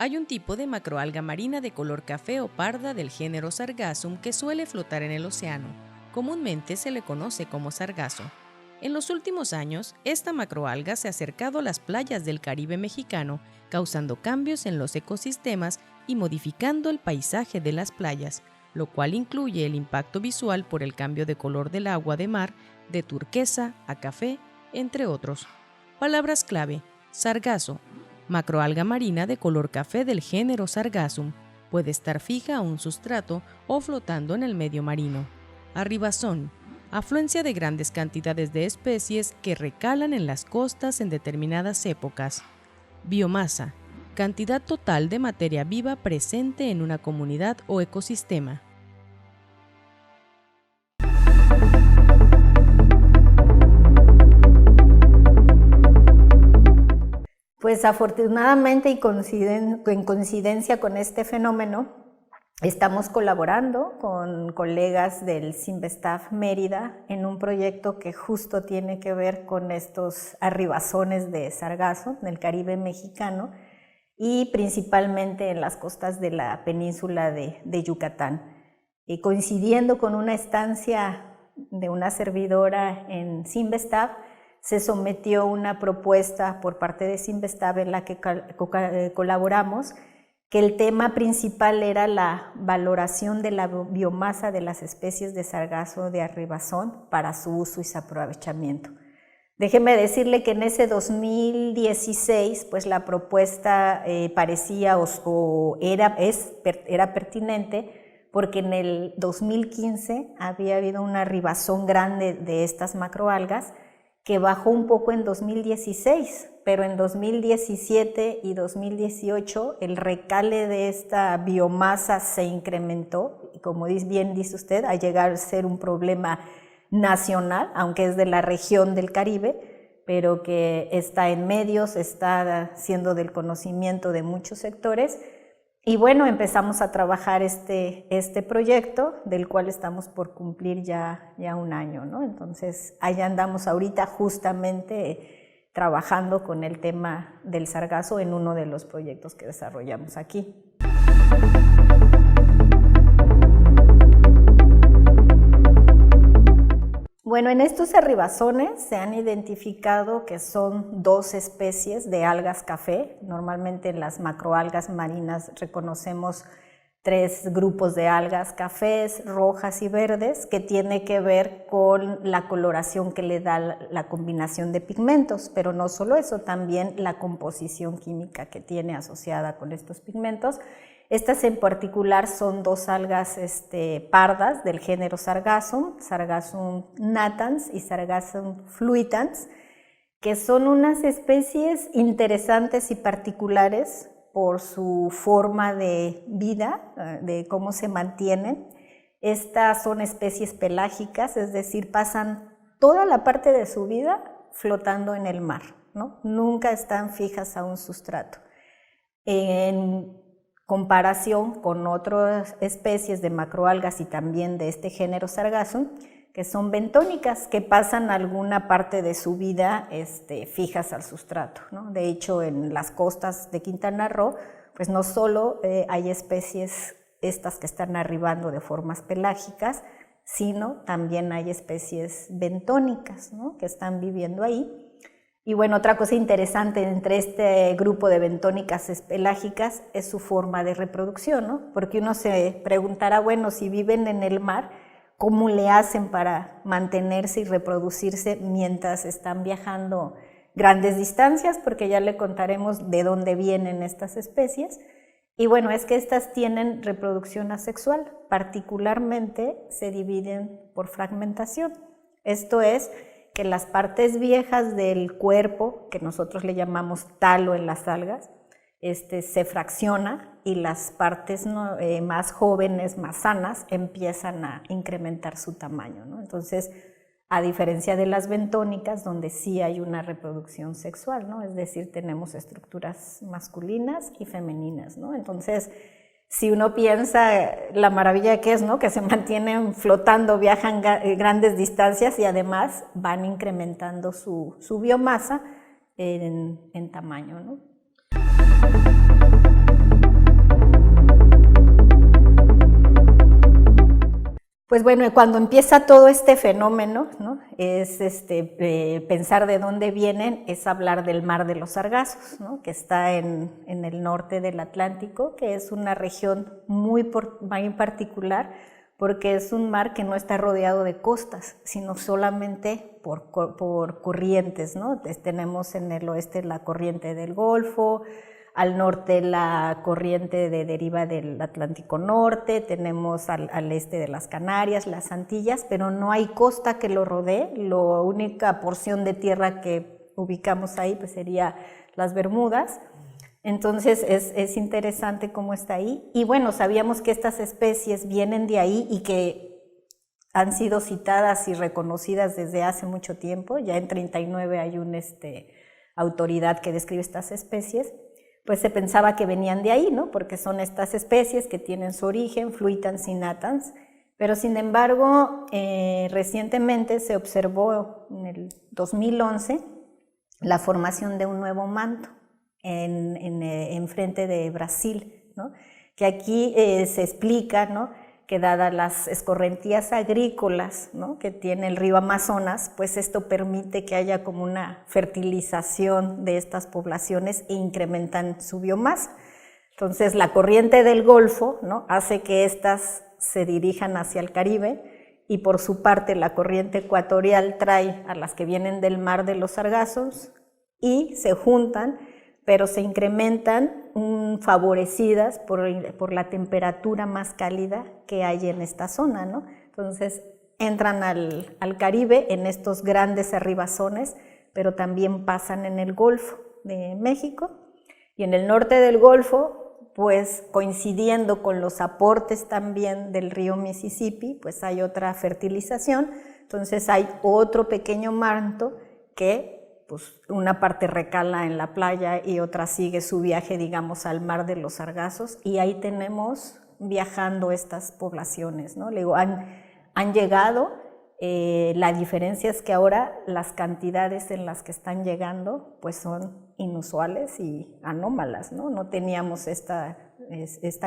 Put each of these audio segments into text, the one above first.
Hay un tipo de macroalga marina de color café o parda del género Sargassum que suele flotar en el océano. Comúnmente se le conoce como sargazo. En los últimos años, esta macroalga se ha acercado a las playas del Caribe mexicano, causando cambios en los ecosistemas y modificando el paisaje de las playas, lo cual incluye el impacto visual por el cambio de color del agua de mar, de turquesa a café, entre otros. Palabras clave: sargazo, macroalga marina de color café del género Sargassum, puede estar fija a un sustrato o flotando en el medio marino. Arribazón, afluencia de grandes cantidades de especies que recalan en las costas en determinadas épocas. Biomasa, cantidad total de materia viva presente en una comunidad o ecosistema. Pues afortunadamente y en coincidencia con este fenómeno, estamos colaborando con colegas del Cinvestav Mérida en un proyecto que justo tiene que ver con estos arribazones de sargazo del Caribe mexicano y principalmente en las costas de la península de Yucatán. Coincidiendo con una estancia de una servidora en Cinvestav, se sometió una propuesta por parte de Cinvestav en la que colaboramos, que el tema principal era la valoración de la biomasa de las especies de sargazo de arribazón para su uso y su aprovechamiento. Déjeme decirle que en ese 2016, pues la propuesta parecía o era pertinente, porque en el 2015 había habido una arribazón grande de estas macroalgas que bajó un poco en 2016, pero en 2017 y 2018 el recale de esta biomasa se incrementó y, como bien dice usted, a llegar a ser un problema nacional, aunque es de la región del Caribe, pero que está en medios, está siendo del conocimiento de muchos sectores. Y bueno, empezamos a trabajar este proyecto, del cual estamos por cumplir ya un año, ¿no? Entonces, allá andamos ahorita justamente trabajando con el tema del sargazo en uno de los proyectos que desarrollamos aquí. Bueno, en estos arribazones se han identificado que son 2 especies de algas café. Normalmente en las macroalgas marinas reconocemos 3 grupos de algas: cafés, rojas y verdes, que tiene que ver con la coloración que le da la combinación de pigmentos, pero no solo eso, también la composición química que tiene asociada con estos pigmentos. Estas en particular son 2 algas pardas del género Sargassum, Sargassum natans y Sargassum fluitans, que son unas especies interesantes y particulares por su forma de vida, de cómo se mantienen. Estas son especies pelágicas, es decir, pasan toda la parte de su vida flotando en el mar, ¿no? Nunca están fijas a un sustrato. En comparación con otras especies de macroalgas y también de este género Sargassum, que son bentónicas, que pasan alguna parte de su vida fijas al sustrato, ¿no? De hecho, en las costas de Quintana Roo, pues no solo hay especies estas que están arribando de formas pelágicas, sino también hay especies bentónicas, ¿no?, que están viviendo ahí. Y bueno, otra cosa interesante entre este grupo de bentónicas pelágicas es su forma de reproducción, ¿no? Porque uno se preguntará, bueno, si viven en el mar, ¿cómo le hacen para mantenerse y reproducirse mientras están viajando grandes distancias? Porque ya le contaremos de dónde vienen estas especies. Y bueno, es que estas tienen reproducción asexual, particularmente se dividen por fragmentación. Esto es que las partes viejas del cuerpo, que nosotros le llamamos talo en las algas, se fracciona y las partes más jóvenes, más sanas, empiezan a incrementar su tamaño, ¿no? Entonces, a diferencia de las bentónicas, donde sí hay una reproducción sexual, ¿no? Es decir, tenemos estructuras masculinas y femeninas, ¿no? Entonces, si uno piensa la maravilla que es, ¿no?, que se mantienen flotando, viajan grandes distancias y además van incrementando su biomasa en tamaño, ¿no? Pues bueno, cuando empieza todo este fenómeno, ¿no? Es pensar de dónde vienen, es hablar del Mar de los Sargazos, ¿no? Que está en el norte del Atlántico, que es una región muy particular, porque es un mar que no está rodeado de costas, sino solamente por corrientes, ¿no? Tenemos en el oeste la corriente del Golfo, al norte la corriente deriva del Atlántico Norte, tenemos al este de las Canarias, las Antillas, pero no hay costa que lo rodee. La única porción de tierra que ubicamos ahí pues sería las Bermudas. Entonces es interesante cómo está ahí. Y bueno, sabíamos que estas especies vienen de ahí y que han sido citadas y reconocidas desde hace mucho tiempo. Ya en 39 hay una autoridad que describe estas especies. Pues se pensaba que venían de ahí, ¿no? Porque son estas especies que tienen su origen, fluitans y natans, pero sin embargo, recientemente se observó en el 2011 la formación de un nuevo manto en frente de Brasil, ¿no? Que aquí se explica, ¿no? Que dadas las escorrentías agrícolas, ¿no? Que tiene el río Amazonas, pues esto permite que haya como una fertilización de estas poblaciones e incrementan su biomasa. Entonces la corriente del Golfo, ¿no? Hace que estas se dirijan hacia el Caribe y por su parte la corriente ecuatorial trae a las que vienen del Mar de los Sargazos y se juntan, pero se incrementan favorecidas por la temperatura más cálida que hay en esta zona, ¿no? Entonces entran al Caribe en estos grandes arribazones, pero también pasan en el Golfo de México y en el norte del Golfo, pues coincidiendo con los aportes también del río Mississippi, pues hay otra fertilización, entonces hay otro pequeño manto que pues una parte recala en la playa y otra sigue su viaje, digamos, al Mar de los Sargazos, y ahí tenemos viajando estas poblaciones, ¿no? Le digo, han llegado, la diferencia es que ahora las cantidades en las que están llegando pues son inusuales y anómalas, ¿no? No teníamos esta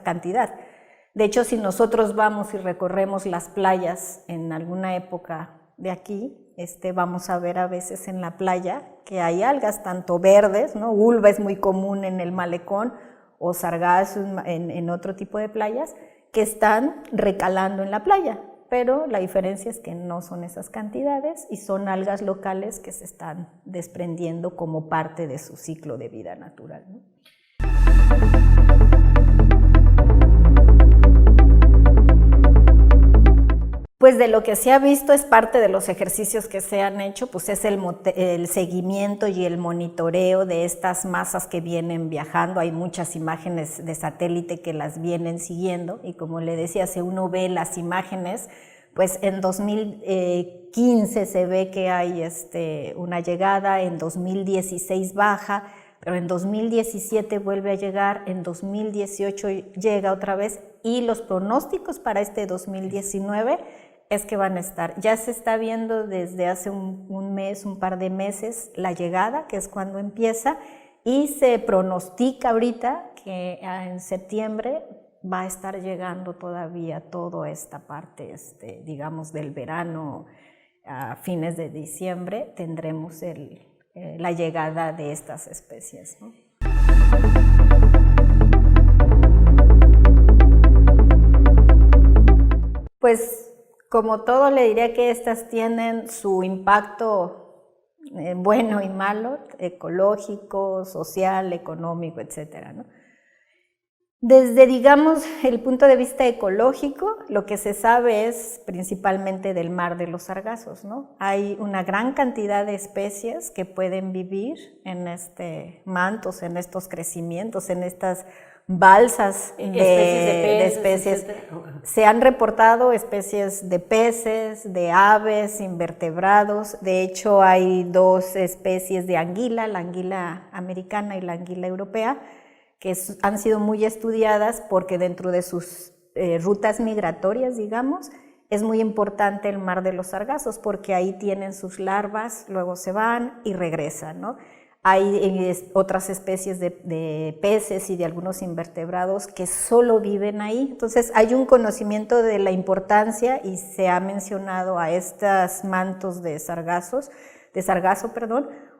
cantidad. De hecho, si nosotros vamos y recorremos las playas en alguna época de aquí, vamos a ver a veces en la playa que hay algas, tanto verdes, ¿no? Ulva es muy común en el malecón, o sargazo en otro tipo de playas, que están recalando en la playa, pero la diferencia es que no son esas cantidades y son algas locales que se están desprendiendo como parte de su ciclo de vida natural, ¿no? Pues de lo que se ha visto es parte de los ejercicios que se han hecho, pues es el seguimiento y el monitoreo de estas masas que vienen viajando. Hay muchas imágenes de satélite que las vienen siguiendo y como le decía, si uno ve las imágenes, pues en 2015 se ve que hay una llegada, en 2016 baja, pero en 2017 vuelve a llegar, en 2018 llega otra vez y los pronósticos para 2019 es que van a estar. Ya se está viendo desde hace un mes, un par de meses, la llegada, que es cuando empieza, y se pronostica ahorita que en septiembre va a estar llegando todavía toda esta parte, digamos, del verano. A fines de diciembre tendremos la llegada de estas especies, ¿no? Pues como todo, le diría que estas tienen su impacto bueno y malo, ecológico, social, económico, etcétera, ¿no? Desde, digamos, el punto de vista ecológico, lo que se sabe es principalmente del Mar de los Sargazos, ¿no? Hay una gran cantidad de especies que pueden vivir en mantos, en estos crecimientos, en estas balsas de especies. Se han reportado especies de peces, de aves, invertebrados. De hecho, hay dos especies de anguila, la anguila americana y la anguila europea, que han sido muy estudiadas porque dentro de sus rutas migratorias, digamos, es muy importante el Mar de los Sargazos porque ahí tienen sus larvas, luego se van y regresan, ¿no? Hay otras especies de peces y de algunos invertebrados que solo viven ahí. Entonces hay un conocimiento de la importancia y se ha mencionado a estos mantos de sargazo,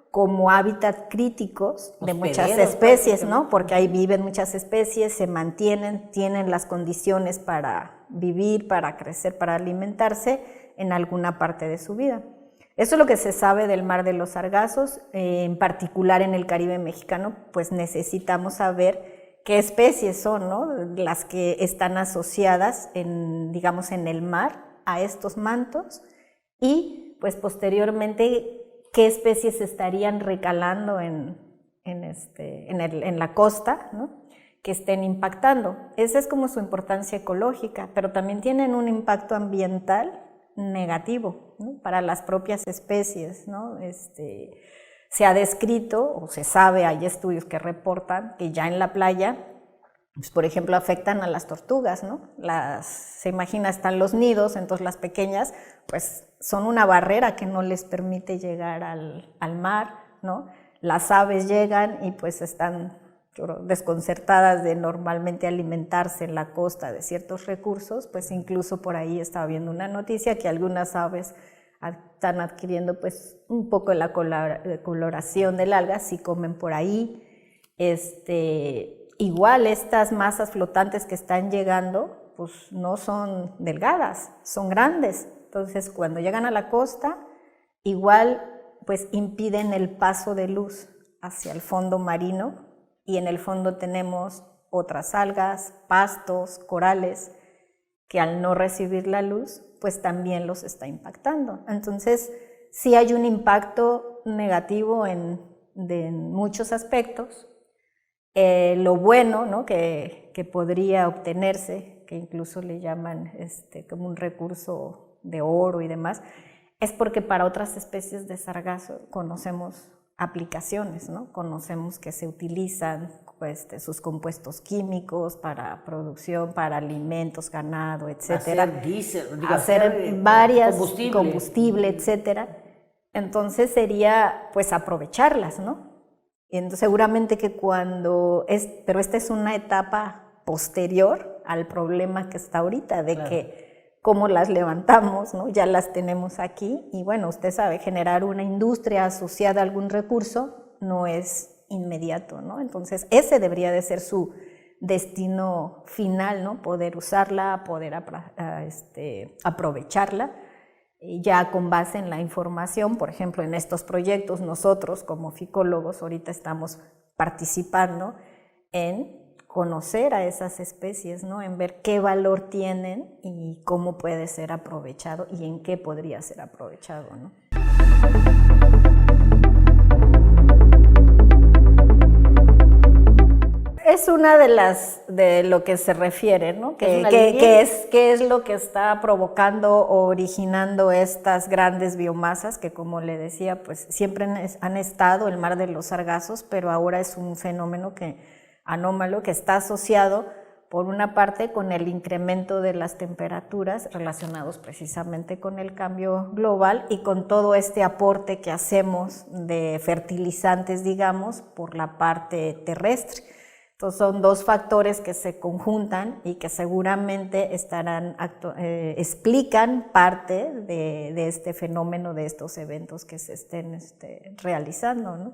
como hábitat críticos de muchas especies, ¿no? Porque ahí viven muchas especies, se mantienen, tienen las condiciones para vivir, para crecer, para alimentarse en alguna parte de su vida. Eso es lo que se sabe del mar de los sargazos, en particular en el Caribe mexicano, pues necesitamos saber qué especies son, ¿no? Las que están asociadas digamos, en el mar a estos mantos y pues posteriormente qué especies estarían recalando en la costa, ¿no? Que estén impactando. Esa es como su importancia ecológica, pero también tienen un impacto ambiental negativo, ¿no? Para las propias especies, ¿no? Se ha descrito o se sabe, hay estudios que reportan que ya en la playa, pues, por ejemplo, afectan a las tortugas, ¿no? Se imagina, están los nidos, entonces las pequeñas pues son una barrera que no les permite llegar al mar, ¿no? Las aves llegan y pues están desconcertadas de normalmente alimentarse en la costa de ciertos recursos, pues incluso por ahí estaba viendo una noticia que algunas aves están adquiriendo pues un poco la coloración del alga si comen por ahí. Igual estas masas flotantes que están llegando pues no son delgadas, son grandes, entonces cuando llegan a la costa igual pues impiden el paso de luz hacia el fondo marino. Y en el fondo tenemos otras algas, pastos, corales, que al no recibir la luz, pues también los está impactando. Entonces, sí hay un impacto negativo en muchos aspectos. Lo bueno, ¿no? que podría obtenerse, que incluso le llaman como un recurso de oro y demás, es porque para otras especies de sargazo conocemos aplicaciones, ¿no? Conocemos que se utilizan sus compuestos químicos para producción, para alimentos, ganado, etcétera. Hacer diésel, hacer varias combustible, etcétera. Entonces sería pues aprovecharlas, ¿no? Entonces, seguramente que pero esta es una etapa posterior al problema que está ahorita, de que cómo las levantamos, ¿no? Ya las tenemos aquí y bueno, usted sabe, generar una industria asociada a algún recurso no es inmediato, ¿no? Entonces ese debería de ser su destino final, ¿no? Poder usarla, poder aprovecharla, y ya con base en la información. Por ejemplo, en estos proyectos nosotros como ficólogos ahorita estamos participando en conocer a esas especies, ¿no? En ver qué valor tienen y cómo puede ser aprovechado y en qué podría ser aprovechado, ¿no? Es una de lo que se refiere, ¿no? ¿Qué es lo que está provocando o originando estas grandes biomasas que, como le decía, pues siempre han estado el mar de los sargazos, pero ahora es un fenómeno anómalo que está asociado por una parte con el incremento de las temperaturas relacionados precisamente con el cambio global y con todo este aporte que hacemos de fertilizantes, digamos, por la parte terrestre. Entonces son dos factores que se conjuntan y que seguramente explican parte de este fenómeno, de estos eventos que se estén realizando, ¿no?